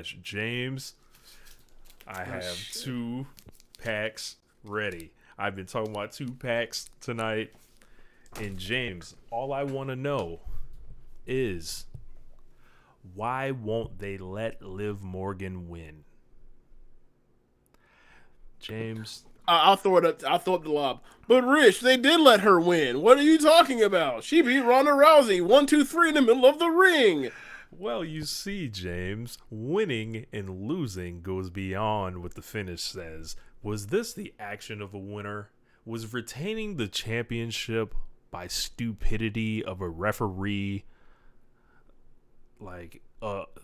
match. James, I have 2 packs ready. I've been talking about 2 packs tonight. And James, all I want to know is why won't they let Liv Morgan win? James, I'll throw it up. I'll throw up the lob. But Rich, they did let her win. What are you talking about? She beat Ronda Rousey 1, 2, 3 in the middle of the ring. well, you see, James, winning and losing goes beyond what the finish says. Was this the action of a winner? Was retaining the championship by stupidity of a referee like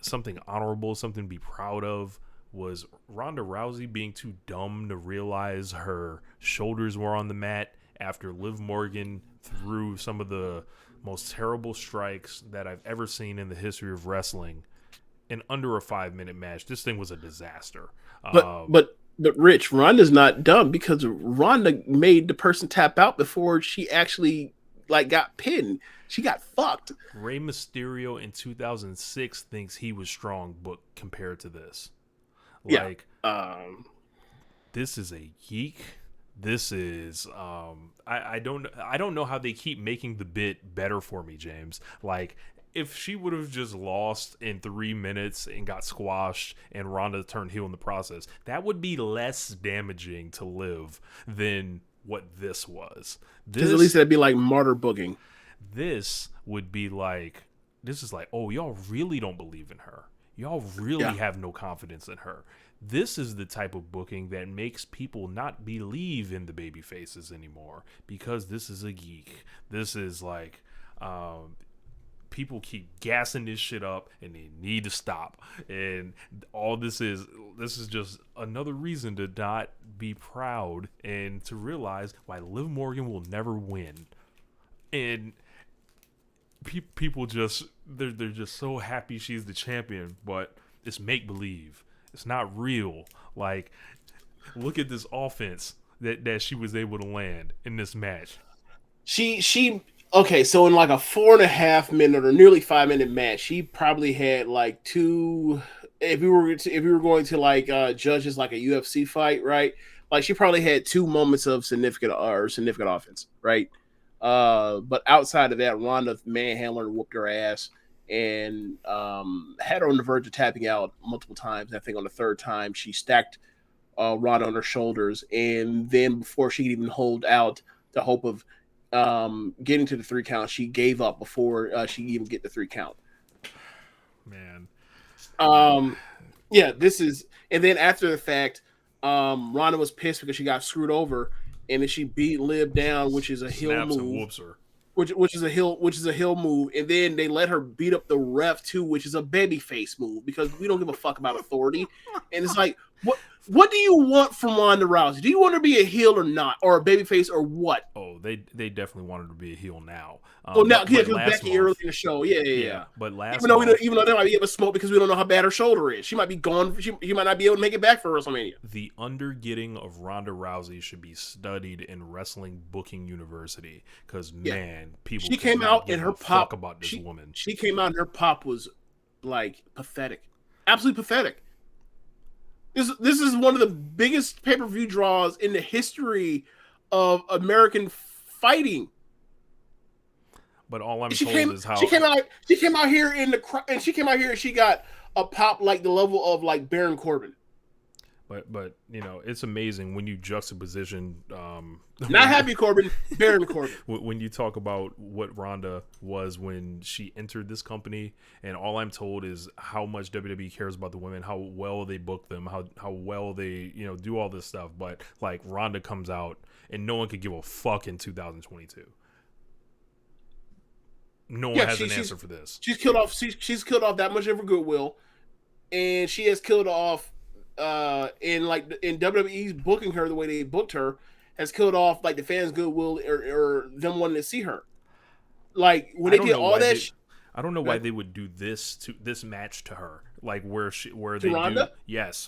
something honorable, something to be proud of? Was Ronda Rousey being too dumb to realize her shoulders were on the mat after Liv Morgan threw some of the most terrible strikes that I've ever seen in the history of wrestling in under a 5-minute match? This thing was a disaster. But Rich, Ronda's not dumb because Ronda made the person tap out before she actually got pinned. She got fucked. Rey Mysterio in 2006 thinks he was strong, but compared to this, this is a geek. This is I don't know how they keep making the bit better for me, James. Like, if she would have just lost in 3 minutes and got squashed and Ronda turned heel in the process, that would be less damaging to Liv than what this was. Because at least that'd be like martyr booking. This would be like, this is like, oh, y'all really don't believe in her. Y'all really have no confidence in her. This is the type of booking that makes people not believe in the baby faces anymore, because this is a geek. This is like, people keep gassing this shit up and they need to stop. And all this is just another reason to not be proud and to realize why Liv Morgan will never win. And people just, they're just so happy she's the champion, but it's make believe. It's not real. Like, look at this offense that she was able to land in this match. Okay, so in like a 4.5 minute or nearly 5 minute match, she probably had like two. If we were going to judge as like a UFC fight, right? Like, she probably had 2 moments of significant offense, right? But outside of that, Ronda manhandled and whooped her ass and had her on the verge of tapping out multiple times. I think on the 3rd time, she stacked Ronda on her shoulders, and then before she could even hold out the hope of getting to the 3 count, she gave up before she even get the 3 count. Man. This is, and then after the fact, Ronda was pissed because she got screwed over, and then she beat Liv down, which is a heel move. And whoops her. Which is a heel move, and then they let her beat up the ref too, which is a babyface move, because we don't give a fuck about authority. And it's like, what do you want from Ronda Rousey? Do you want her to be a heel or not, or a babyface, or what? Oh, they definitely wanted her to be a heel now. Now, because Becky early in the show, yeah. But even though they might be able to smoke because we don't know how bad her shoulder is, she might be gone. She might not be able to make it back for WrestleMania. The undergetting of Ronda Rousey should be studied in Wrestling Booking University, because man, people. She came out and her pop about this woman. She came out and her pop was like pathetic, absolutely pathetic. This is one of the biggest pay-per-view draws in the history of American fighting. But all I'm told is how she came out here in the crowd, and she came out here and she got a pop like the level of like Baron Corbin. But you know, it's amazing when you juxtaposition. Not Happy Corbin, Baron Corbin. When you talk about what Ronda was when she entered this company, and all I'm told is how much WWE cares about the women, how well they book them, how well they do all this stuff. But like, Ronda comes out and no one could give a fuck in 2022. No one has an answer for this. She's killed off. She's killed off that much of her goodwill, and she has killed off. In WWE's booking her the way they booked her, has killed off like the fans' goodwill or them wanting to see her. Like, when they did all that, I don't know why they would do this match to her. Like, where they Ronda?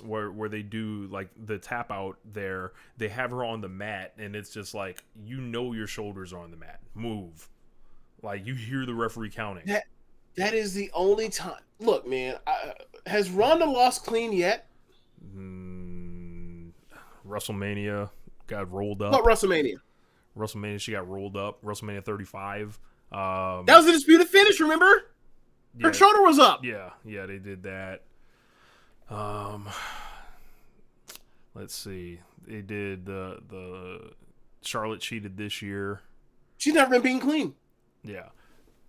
where they do like the tap out there. They have her on the mat, and it's just like, your shoulders are on the mat. Move. Like, you hear the referee counting. That is the only time. Look, man, Has Ronda lost clean yet? WrestleMania got rolled What up. WrestleMania? WrestleMania, she got rolled up. WrestleMania 35. That was a disputed finish. Remember? Her Yeah, shoulder was up. yeah, they did that. Let's see. They did the Charlotte cheated this year. She's never been being clean. Yeah,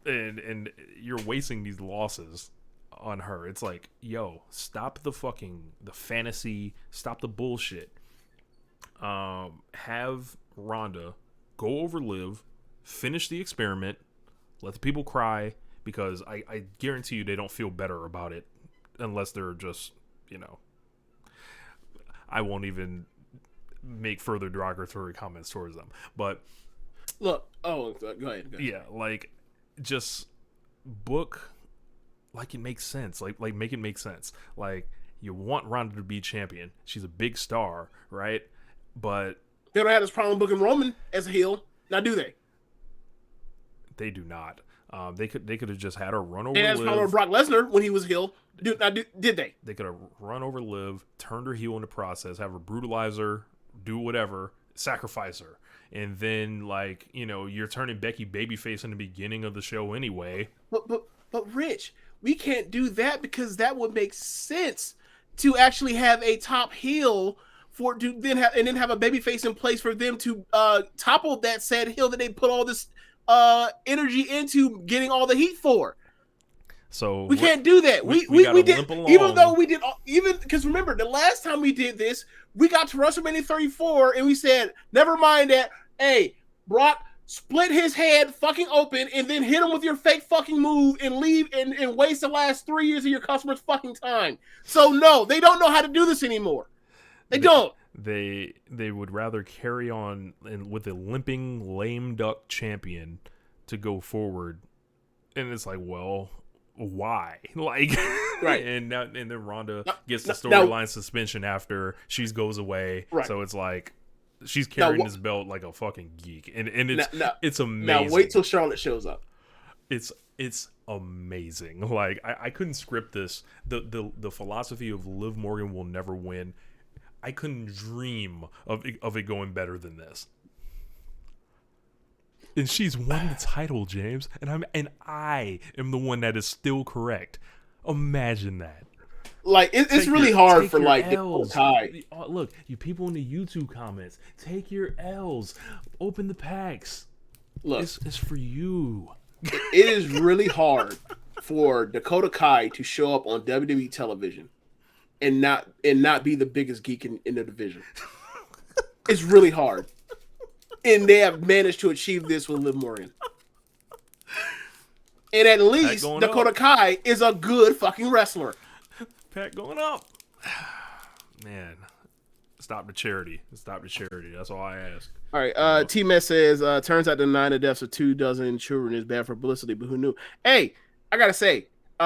and you're wasting these losses on her. It's like, yo, stop the fantasy, stop the bullshit. Have Ronda go over Liv, finish the experiment, let the people cry, because I guarantee you they don't feel better about it unless they're just, I won't even make further derogatory comments towards them. But look, go ahead. Yeah, like, just book like it makes sense. Like make it make sense. Like, you want Ronda to be champion. She's a big star, right? But they don't have this problem booking Roman as a heel. Now, do they? They do not. They could have just had her run over Liv. And that's problem with Brock Lesnar when he was heel. Did they? They could have run over Liv, turned her heel in the process, have her brutalize her, do whatever, sacrifice her. And then, like, you're turning Becky babyface in the beginning of the show anyway. But Rich, we can't do that because that would make sense to actually have a top heel then have a babyface in place for them to topple that said heel that they put all this energy into getting all the heat for. So we can't do that. We did, even though we did, even because remember the last time we did this, we got to WrestleMania 34 and we said, never mind that. Hey, Brock, split his head fucking open and then hit him with your fake fucking move and leave and waste the last 3 years of your customers' fucking time. So no, they don't know how to do this anymore. They don't. They would rather carry on with a limping lame duck champion to go forward, and it's like, well, why? Like, right? And then Ronda gets the storyline suspension after she goes away. Right. So it's like she's carrying this belt like a fucking geek, and it's amazing. Now wait till Charlotte shows up. It's amazing. Like, I couldn't script this. The philosophy of Liv Morgan will never win. I couldn't dream of it going better than this. And she's won the title, James, and I am the one that is still correct. Imagine that. Like, it's really hard for like L's. Look, you people in the YouTube comments, take your L's, open the packs. Look, it's for you. It is really hard for Dakota Kai to show up on WWE television and not be the biggest geek in the division. It's really hard. And they have managed to achieve this with Liv Morgan. And at least Dakota Kai is a good fucking wrestler. Pack going up. Man, stop the charity. Stop the charity. That's all I ask. All right. T-Mess says, turns out the 9 deaths of 24 children is bad for publicity, but who knew? Hey, I got to say,